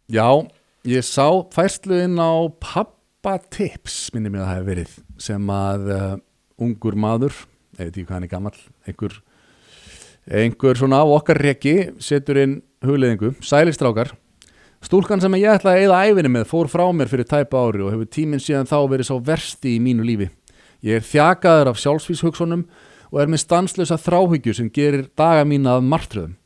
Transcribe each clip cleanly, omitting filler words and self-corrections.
Já, ég sá færslu inn á Pappa Tips, minni mig að það hefur verið, sem að ungur maður, ég veit ekki hvað hann er gamall, einhver svona á okkar reki setur inn hugleiðingu, sælistrákar. Stúlkan sem ég ætlaði að eyða ævinni með fór frá mér fyrir tæpa ári og hefur tíminn síðan þá verið sá versti í mínu lífi. Ég er þjakaður af sjálfsvíshugsunum og er með stanslausa þráhyggju sem gerir daga mína að martröðum.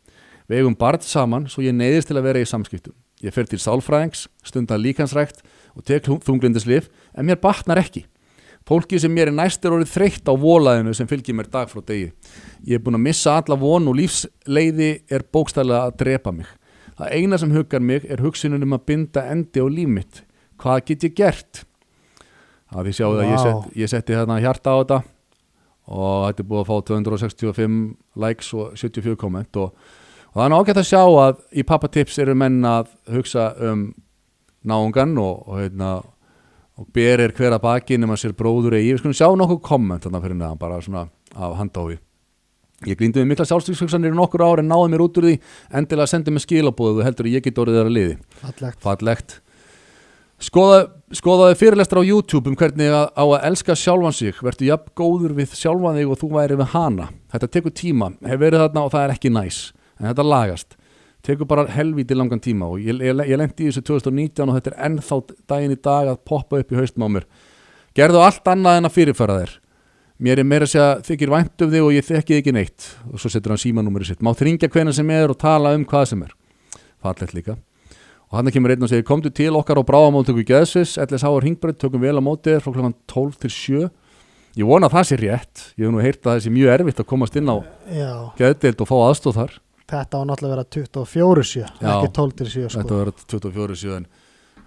Við eigum barn saman svo ég neyðist til að vera í samskiptum. Ég fer til sálfræðings, stundar líkansrækt og tek þunglyndislyf en mér batnar ekki. Fólki sem mér er næst orðið þreytt á volaðinu sem fylgir mér dag frá degi. Ég er búin að missa alla von og lífsleiði er bókstaflega að drepa mig. Það eina sem huggar mig er hugsunin að binda endi á líf mitt. Hvað get ég gert? Það því sjáu að ég setti hérna hjarta á þetta og þetta er búið að fá 265 likes og 74 komment og það er ágætt að sjá að í Pappa Tips eru menn að hugsa náungan og berir hver að baki nema sér bróður eigi. Við skulum sjá nokkuð komment þarna fyrir neðan, bara svona af handahófi. Ég glýndi við mikla sjálfsvíkshugsanir í nokkur ár en náði mér út úr því, endilega sendi mér skilaboð og heldur að ég get orðið þeirra liði. Fallegt. Skoðaði fyrirlestra á YouTube hvernig á að elska sjálfan sig, vertu jafn góður við sjálfan þig og þú væri við hana. Þetta tekur tíma, hef verið þarna og það er ekki næs, en þetta lagast. Tekur bara helvíti langan tíma og ég lenti í þessu 2019 og þetta er ennþá daginn í dag að poppa upp í haustum á mér. Gerðu allt annað en að fyrirfæra þér. Mér er meira að segja þykir vænt þig og ég þekki ekki neitt. Og svo setur hann símanúmerið sitt. Mátt hringja hvenær sem er og tala hvað sem er. Fallegt líka. Og hann kemur einn og segir, komdu til okkar á bráðamóttöku í Geðsviss, LSH Hringbraut, tökum vel á móti þér frá kl. 12 til 7. Ég vona að það sé rétt. Ég hef nú heyrt að það sé mjög erfitt að komast inn á geðdeild og fá aðstoð þar. Þetta á náttúrulega að vera 24/7, ekki 12 til 7 sko. Þetta var 24/7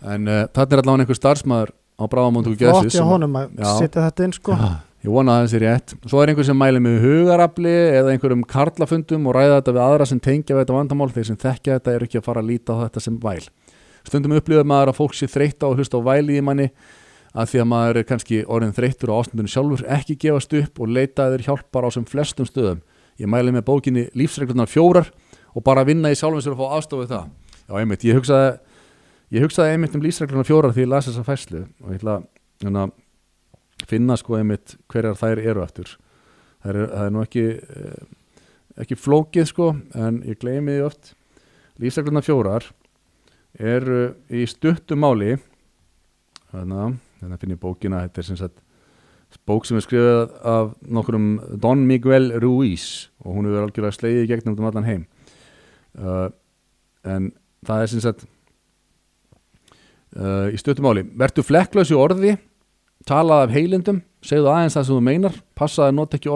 en þarna er allavega einhver starfsmaður á bráðamóttöku Geðsviss. Flott hjá honum að setja þetta inn sko. Ég vona að það sé rétt. Svo er einhver sem mælir með hugarafli eða einhverjum karlafundum og ræða þetta við aðra sem tengja við þetta vandamál. Þeir sem þekkja þetta eru ekki að fara að líta á þetta sem væl. Stundum upplifir maður að fólk sé þreytt á að hlusta á væli í manni að því að maður er kannski orðin þreyttur á ástandinu sjálfur, ekki gefast upp og leita þér hjálpar á sem flestum stöðum. Ég mæli með bókinni Lífsreglurnar 4 og bara vinna í sjálfum sér og fá aðstoð við það. Já, einmitt, ég hugsaði einmitt Lífsreglurnar 4 því ég las þessa færslu og ég ætla að finna sko einmitt hverjar þær eru eftir. Það er nú ekki flókið sko, en ég gleymi því oft. Lífsreglurnar 4 eru í stuttu máli. Þannig finn ég bókina. Þetta er sem sagt bók sem er skrifað af nokkrum Don Miguel Ruiz og hún hefur algjörlega slegið í gegnum allan heim. En það er sem sagt í stuttu máli. Vertu flekklaus í orði, talaði af heilindum, segðu aðeins það sem þú meinar, passaði að nota ekki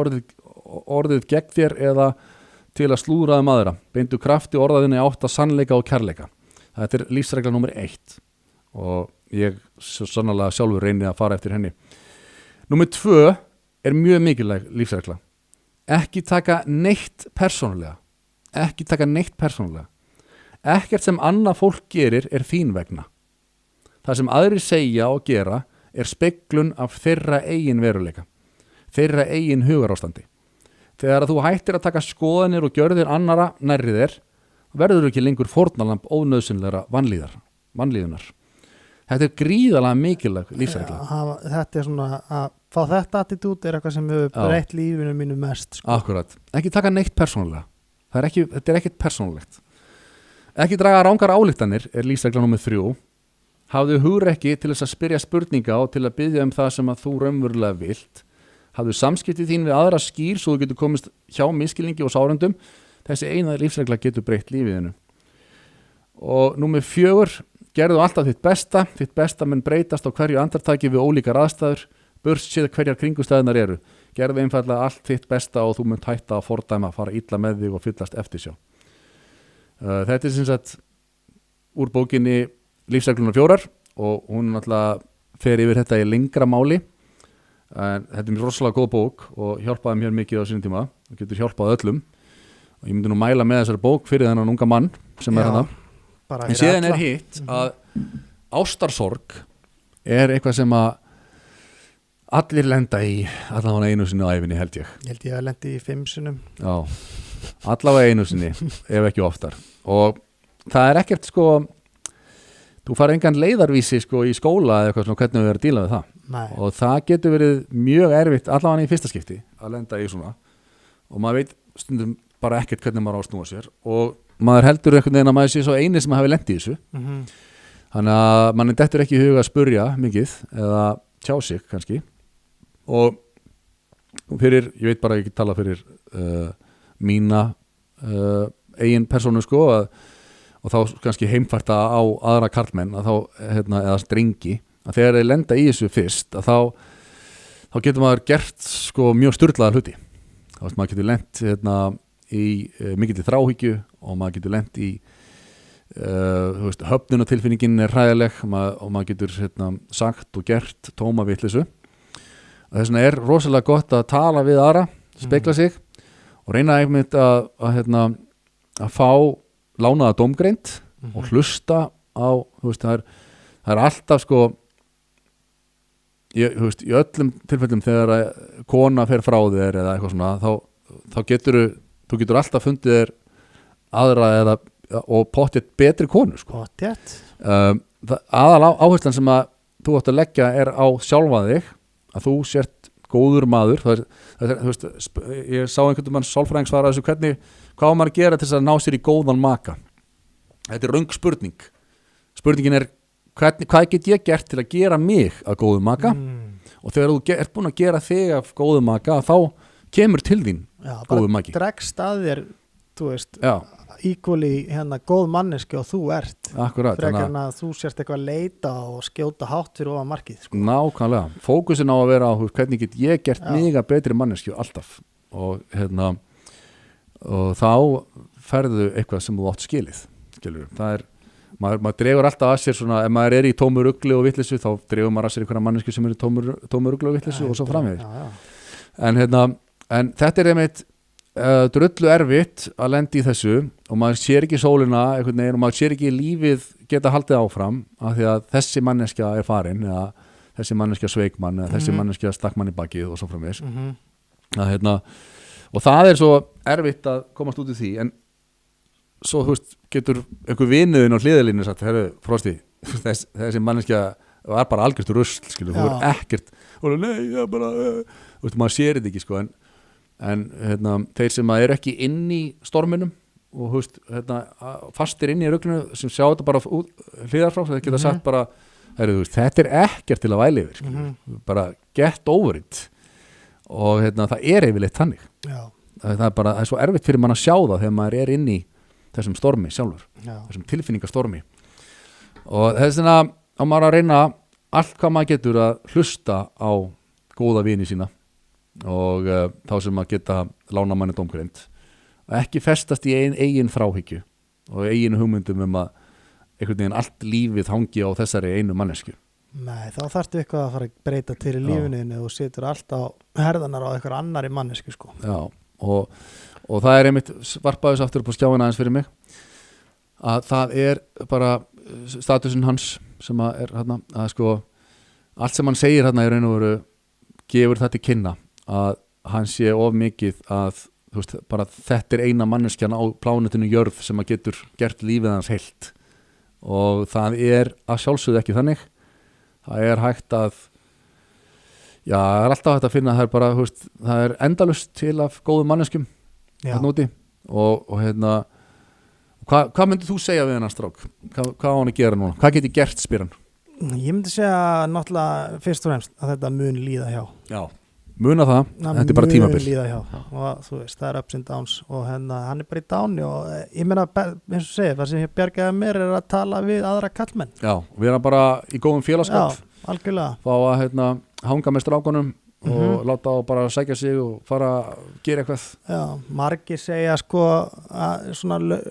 orðið gegn þér eða til að slúðraði aðra. Beindu krafti orðaðinni átt að sannleika og kærleika. Þetta er lífsregla númer 1 og ég svo sannlega sjálfur reyni að fara eftir henni. Númer 2 er mjög mikilvæg lífsregla. Ekki taka neitt persónulega. Ekkert sem annað fólk gerir er þín vegna. Það sem aðrir segja og gera er speglun af þeirra eigin veruleika, þeirra eigin hugarástandi. Þegar þú hættir að taka skoðanir og gjörðir annara nærri þér, verður ekki lengur fórnarlamb ónauðsynlegra vanlíðunar. Þetta er gríðalega mikilvæg lífsregla. Þetta er svona að fá þetta attitút er eitthvað sem hefur breytt lífinu mínu mest. Sko. Akkurat. Ekki taka neitt persónulega. Þetta er ekkert persónulegt. Ekki draga rangar ályktanir er lífsregla númer 3. Hafðu hugrekki til þess að spyrja spurninga og til að biðja það sem að þú raunverulega vilt. Hafðu samskipti þín við aðra skýr svo þú getur komist hjá misskilningi og sárendum. Þessi eina lífsregla getur breytt lífiðinu. Og númer 4, gerðu alltaf þitt besta mun breytast á hverju andartaki við ólíkar aðstæður, burt séð hverjar kringumstæðunar eru. Gerðu einfaldlega allt þitt besta og þú munt hætta að fordæma, fara illa með þig og fyllast eftirsjá. Þetta er sem sagt úr bókinni Lífsreglurnar 4 og hún náttúrulega fer yfir þetta í lengra máli en þetta er mjög rosalega góð bók og hjálpaði mér mikið á sínum tíma og getur hjálpað öllum og ég myndi nú mæla með þessari bók fyrir þennan unga mann sem er hana. En síðan er hitt að ástarsorg er eitthvað sem að allir lenda í allavega einu sinni á æfinni held ég. Ég held ég að lendi í 5 sinnum. Já, allavega einu sinni ef ekki oftar og það er ekkert sko þú fara engan leiðarvísi sko í skóla eða eitthvað svona hvernig við erum að díla við það. Nei. Og það getur verið mjög erfitt allavega í fyrsta skipti að lenda í svona og maður veit stundum bara ekkert hvernig maður á að snúa sér og maður heldur einhvern veginn að maður sé svo eini sem hafi lent í þessu þannig að mann dettur ekki í huga að spurja mikið eða tjá sig kannski og fyrir, ég veit bara ekki tala fyrir mína eigin persónu sko og þá kannski heimfærta á aðra karlmenn að þá, eða strengi að þegar þeir lenda í þessu fyrst að þá getur maður gert sko mjög sturlaðar hluti þá veist maður getur lent í mikilli þráhyggju og maður getur lent í höfnunatilfinningin er hræðileg og maður getur sagt og gert tóma vitleysu og þess vegna er rosalega gott að tala við aðra, spekla sig og reyna einmitt að fá lánaða dómgreind og hlusta á það er alltaf sko í öllum tilfellum þegar kona fer frá þér eða eitthvað svona þá þú getur alltaf fundið þér aðra og pottið betri konu sko. Aðal áherslan sem að þú átt að leggja er á sjálfa þig að þú sért góður maður ég sá einhvern mann sálfræðing svara þessu hvað maður gera til þess að ná sér í góðan maka þetta er röng spurningin er hvað get ég gert til að gera mig að góðum maka og þegar þú ert búin að gera þig af góðum maka þá kemur til þín góðum maki dregst að þér þú veist equally góð manneski og þú ert akkurat frekar en að þú sérst eitthvað leita og skjóta hátt fyrir ofan markið sko. Nákvæmlega, fókusin á að vera á hvernig get ég gert mig að betri manneski alltaf og og þá ferðu eitthvað sem þú átt skilið það er maður dregur alltaf að sér svona ef maður er í tómu rugli og vitleysu þá dregur maður að sér einhverja manneski sem er í tómu rugli og vitleysu og svo framvegis en þetta er einmitt drullu erfitt að lenda í þessu og maður sér ekki sólina einhvern veginn og maður sér ekki lífið geta haldið áfram af því að þessi manneskja er farin eða þessi manneskja sveik mann eða þessi manneskja stakk mann í bakið og svo framvegis og það er svo erfitt að komast út í því en svo getur einhver vinuðin á hliðalínu sagt, herru, Frosti þessi manneskja var bara algjört rusl þú er ekkert og nei, ég bara maður sér þetta ekki sko en þeir sem eru ekki inn í storminum og fastir inn í ruglunu sem sjá þetta bara hliðar frá þeir geta sagt bara þetta er ekkert til að væli yfir bara get over it og það er yfirleitt þannig það er svo erfitt fyrir mann að sjá það þegar maður er inn í þessum stormi sjálfur þessum tilfinningastormi og þess vegna á maður að reyna allt hvað maður getur að hlusta á góða vini sína og þá sem að geta lána manni dómgreind og ekki festast í eigin þráhyggju og eigin hugmyndum að einhvern veginn allt lífið hangi á þessari einu mannesku Nei, þá þarftu eitthvað að fara að breyta til í lífinu og setur alltaf herðanar á einhver annari mannesku sko. Já, og það er einmitt varpaðis aftur upp á skjáina aðeins fyrir mig að það er bara statusin hans sem að er hérna að sko allt sem hann segir hérna í raun og veru gefur þetta til kynna að hann sé of mikið að veist, bara þetta er eina manneskjan á plánetinu jörð sem að getur gert lífið hans heilt og það er að sjálfsögðu ekki þannig það er hægt að það er alltaf hægt að finna það er bara, veist, það er endalust til af góðum manneskjum hérna úti og hérna hvað myndir þú segja við hennar strák? Hvað á hann að gera núna? Hvað geti gert, spyr hann? Ég myndi segja náttúrulega fyrst og fremst að þetta mun líða hjá muna það, þetta er bara tímabil og þú veist, það er ups and downs og hann er bara í downi og ég meina, eins og segir, það sem ég bjargaði mér er að tala við aðra kallmenn við erum bara í góðum félagskap algjörlega fá að hanga með strákunum og láta á bara sækja sig og fara að gera eitthvað margir segja sko að svona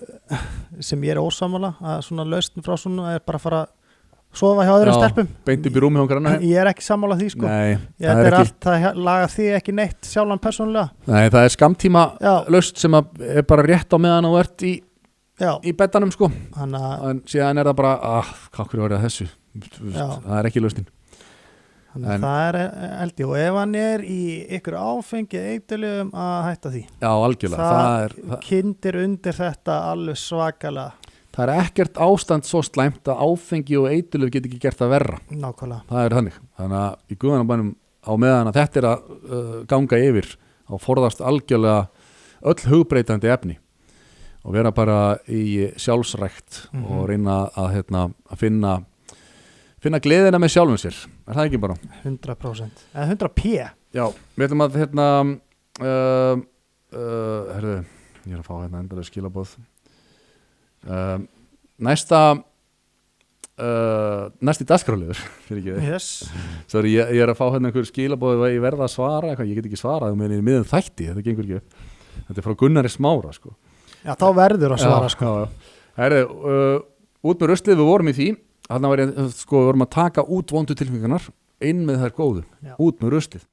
sem ég er ósammála að svona lausn frá svona er bara að fara sofa hjá öðrum stelpum beint upp í rúmi ég er ekki sammála því sko það laga því ekki neitt sjálfan persónulega nei, það er skamtíma lausn sem er bara rétt á meðan þú ert í beddanum sko en síðan er það bara hvað hverju var það þessu það er ekki lausnin þannig það er held ég og ef hann er í ykkur áfengið eiturlegum að hætta því algjörlega það kyndir undir þetta alveg svakalega það er ekkert ástand svo slæmt að áfengi og eiturlyf get ekki gert það verra. Nákvæmlega. Það er þannig. Þannig að í guðanabænum á meðan að þetta er að ganga yfir á forðast algjörlega öll hugbreytandi efni og vera bara í sjálfsrækt og reyna að finna gleðina með sjálfum sér. Er það ekki bara? 100%. Eða 100p. Já, við ætlum að herðu, ég er að fá endalega skilaboð. Næsti dagskrárliður fyrir ekki þið. Yes. Sorry, ég er að fá einhver skilaboð að ég verða að svara eitthvað, ég get ekki svarað með í miðum þætti, þetta gengur ekki upp. Þetta er frá Gunnari Smára sko. Já, þá verður að svara sko. Já. Herðu, út með ruslið, við vorum í því, þarna var ég, sko, við vorum að taka út vondu tilfinningarnar, inn með þær góðu, út með ruslið.